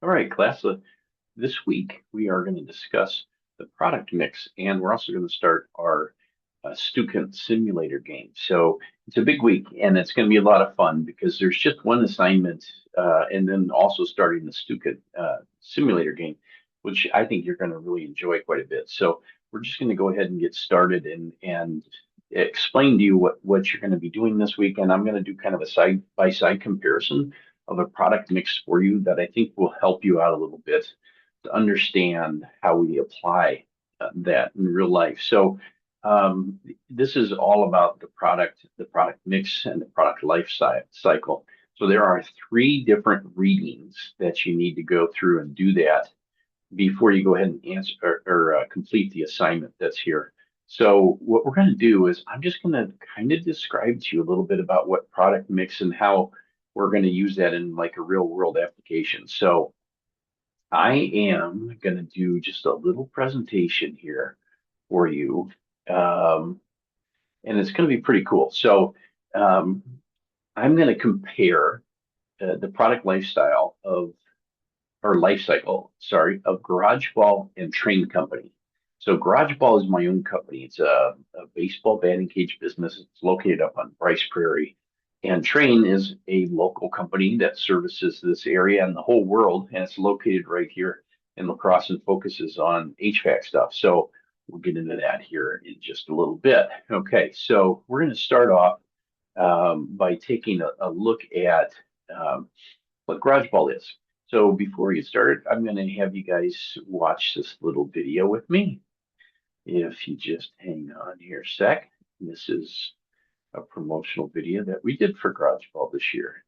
All right, class. This week we are going to discuss the product mix, and we're also going to start our Student Simulator game. So it's a big week, and it's going to be a lot of fun because there's just one assignment, and then also starting the Student Simulator game, which I think you're going to really enjoy quite a bit. So we're just going to go ahead and get started and explain to you what you're going to be doing this week, and I'm going to do kind of a side by side comparison of a product mix for you that I think will help you out a little bit to understand how we apply that in real life. So this is all about the product mix, and the product cycle. So there are three different readings that you need to go through and do that before you go ahead and answer or complete the assignment that's here. So what we're going to do is I'm just going to kind of describe to you a little bit about what product mix and how we're going to use that in like a real world application. So I am going to do just a little presentation here for you. Um, and it's going to be pretty cool. So um, I'm going to compare the product lifestyle of or life cycle, sorry, of GarageBall and Train Company. So GarageBall is my own company. It's a baseball batting cage business. It's located up on Bryce Prairie. And Train is a local company that services this area and the whole world, and it's located right here in La Crosse and focuses on HVAC stuff. So we'll get into that here in just a little bit. Okay, so we're going to start off by taking a look at um, what GarageBall is. So before we get started, I'm going to have you guys watch this little video with me. If you just hang on here a sec. This is a promotional video that we did for GarageBall this year.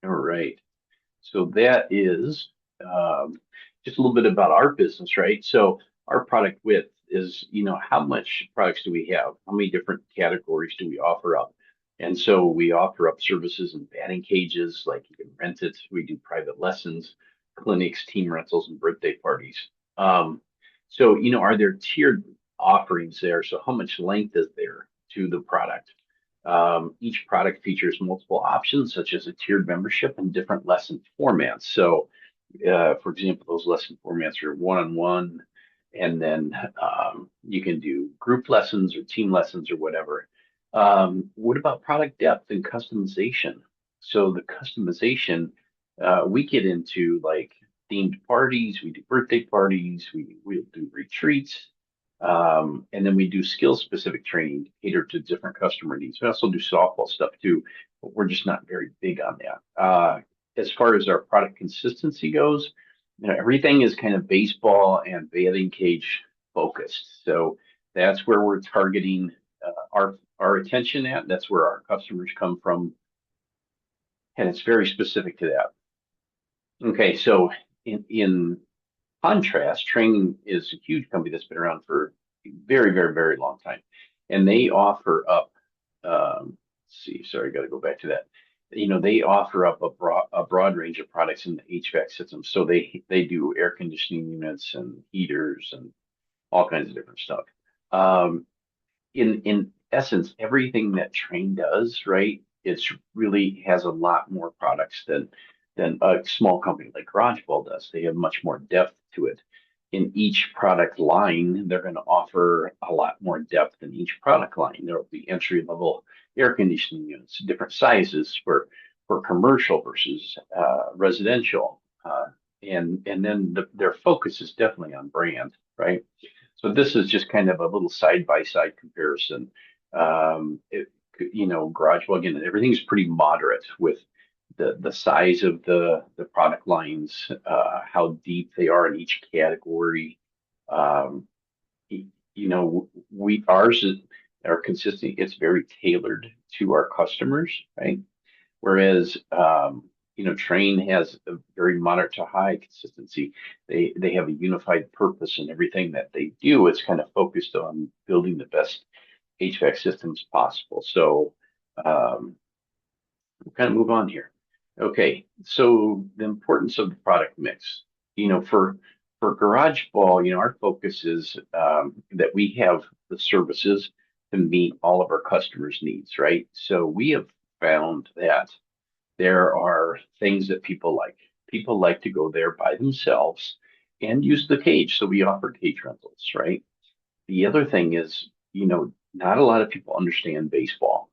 All right. So that is um, just a little bit about our business, right? So our product width is, how much products do we have? How many different categories do we offer up? And so we offer up services and batting cages, like you can rent it. We do private lessons, clinics, team rentals, and birthday parties. Um, so, are there tiered offerings there? So how much length is there to the product? Each product features multiple options, such as a tiered membership and different lesson formats. So, for example, those lesson formats are one-on-one, and then you can do group lessons or team lessons or whatever. What about product depth and customization? So the customization, we get into like themed parties, we do birthday parties, we do retreats, and then we do skill specific training catered to different customer needs. We also do softball stuff too, but we're just not very big on that. As far as our product consistency goes, everything is kind of baseball and batting cage focused. So that's where we're targeting our attention at. That's where our customers come from, and it's very specific to that. Okay, so in contrast, Training is a huge company that's been around for a very, very, very long time, and they offer up. Let's see, sorry, got to go back to that. They offer up a broad range of products in the HVAC system. So they do air conditioning units and heaters and all kinds of different stuff. Um, in essence, everything that Train does, right, it's really has a lot more products than a small company like GarageBall does. They have much more depth to it. in each product line, they're going to offer a lot more depth in each product line. There will be entry level air conditioning units, different sizes for commercial versus residential, and then their focus is definitely on brand, right? So this is just kind of a little side by side comparison. It, GarageBall again, everything's pretty moderate with the size of the product lines, how deep they are in each category. Um, we ours are consistent. It's very tailored to our customers, right? Whereas Train has a very moderate to high consistency. They have a unified purpose in everything that they do. It's kind of focused on building the best HVAC systems possible. So um, we'll kind of move on here. Okay, so the importance of the product mix. For GarageBall, our focus is that we have the services to meet all of our customers' needs, right? So we have found that there are things that people like. People like to go there by themselves and use the cage. So we offer cage rentals, right? The other thing is, not a lot of people understand baseball.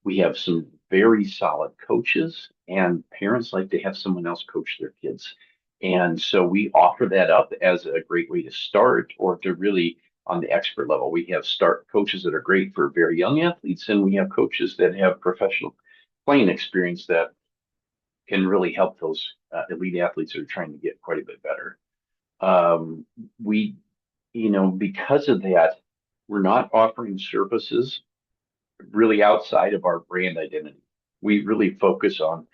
We have some very solid coaches, and parents like to have someone else coach their kids. And so we offer that up as a great way to start or to really on the expert level. We have start coaches that are great for very young athletes, and we have coaches that have professional playing experience that can really help those elite athletes that are trying to get quite a bit better. Um, we, because of that, we're not offering services really outside of our brand identity. We really focus on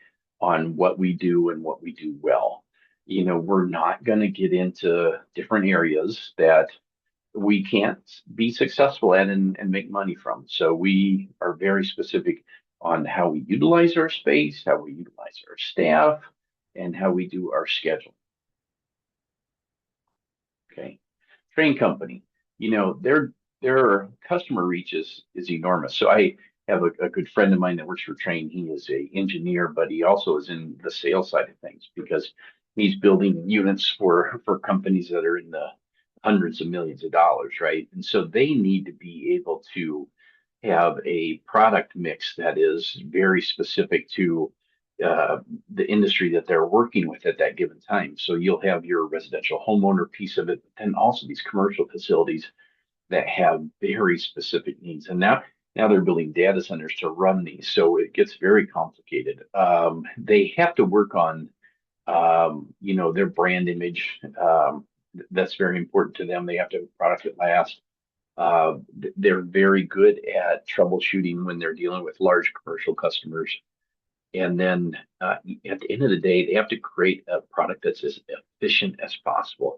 what we do and what we do well. We're not going to get into different areas that we can't be successful at and make money from. So we are very specific on how we utilize our space, how we utilize our staff, and how we do our schedule. Okay. Train company, their customer reach is enormous. So I have a good friend of mine that works for Train. He is a engineer, but he also is in the sales side of things because he's building units for companies that are in the hundreds of millions of dollars, right? And so they need to be able to have a product mix that is very specific to the industry that they're working with at that given time. So you'll have your residential homeowner piece of it, but then also these commercial facilities that have very specific needs. And now they're building data centers to run these, so it gets very complicated. They have to work on their brand image. That's very important to them. They have to have a product that lasts. They're very good at troubleshooting when they're dealing with large commercial customers. And then at the end of the day, they have to create a product that's as efficient as possible.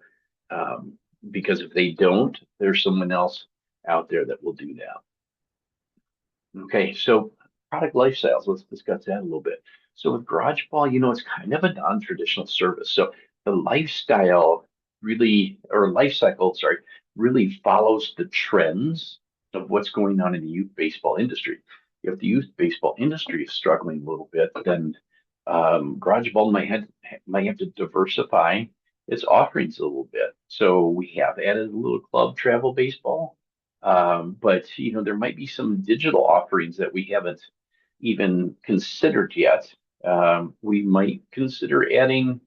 Um, because if they don't, there's someone else out there that will do that. Okay, so product lifestyles, let's discuss that a little bit. So with GarageBall, it's kind of a non-traditional service. So the lifestyle really, or life cycle, sorry, really follows the trends of what's going on in the youth baseball industry. If the youth baseball industry is struggling a little bit, then GarageBall might have to diversify its offerings a little bit. So we have added a little club travel baseball, but there might be some digital offerings that we haven't even considered yet. We might consider adding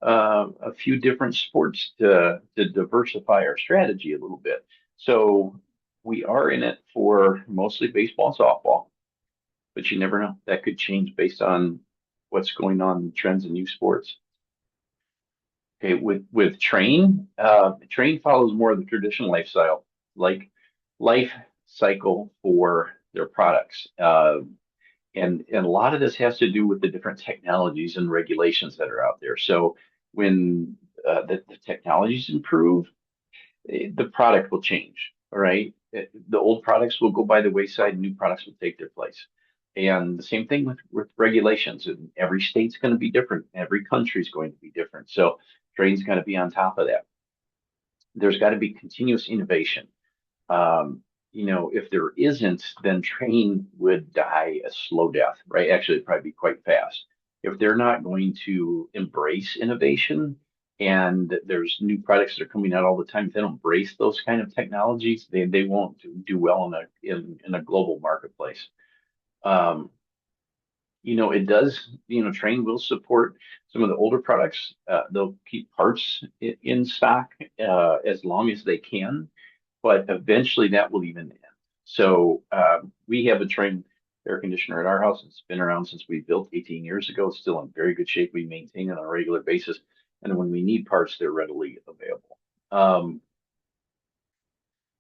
a few different sports to diversify our strategy a little bit. So we are in it for mostly baseball and softball, but you never know. That could change based on what's going on in trends in youth sports. Okay, with Train, Train follows more of the traditional lifestyle, like life cycle for their products. And a lot of this has to do with the different technologies and regulations that are out there. So when the technologies improve, the product will change. All right. The old products will go by the wayside, new products will take their place. And the same thing with regulations. And every state's going to be different. Every country is going to be different. So Train's got to be on top of that. There's got to be continuous innovation. If there isn't, then Train would die a slow death, right? Actually, it'd probably be quite fast. If they're not going to embrace innovation and there's new products that are coming out all the time. If they don't embrace those kind of technologies, they won't do well in a global marketplace. Um, it does, Trane will support some of the older products. They'll keep parts in stock as long as they can, but eventually that will even end. So we have a Trane air conditioner at our house. It's been around since we built 18 years ago. It's still in very good shape. We maintain it on a regular basis. And when we need parts, they're readily available.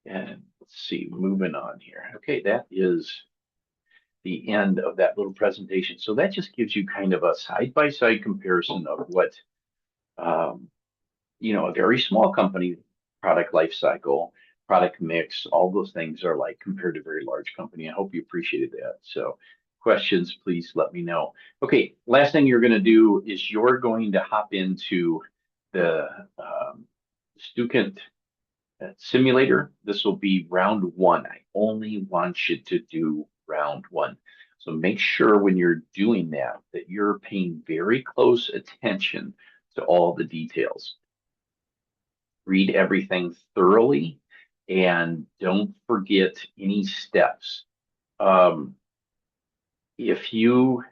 And let's see, moving on here. Okay, that is the end of that little presentation. So that just gives you kind of a side-by-side comparison of what, um, a very small company product life cycle, product mix, all those things are like compared to a very large company. I hope you appreciated that. So questions, please let me know. Okay, last thing you're going to do is you're going to hop into the Stukent simulator. This will be round one. I only want you to do round one. So make sure when you're doing that you're paying very close attention to all the details. Read everything thoroughly and don't forget any steps. If you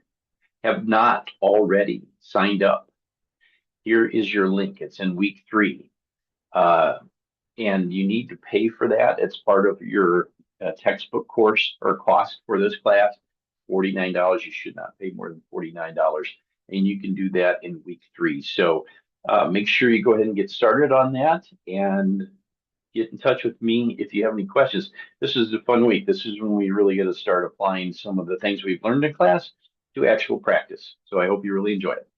have not already signed up, here is your link. It's in week 3. And you need to pay for that. It's part of your textbook course or cost for this class, $49. You should not pay more than $49. And you can do that in week 3. So make sure you go ahead and get started on that and get in touch with me if you have any questions. This is a fun week. This is when we really get to start applying some of the things we've learned in class to actual practice. So I hope you really enjoy it.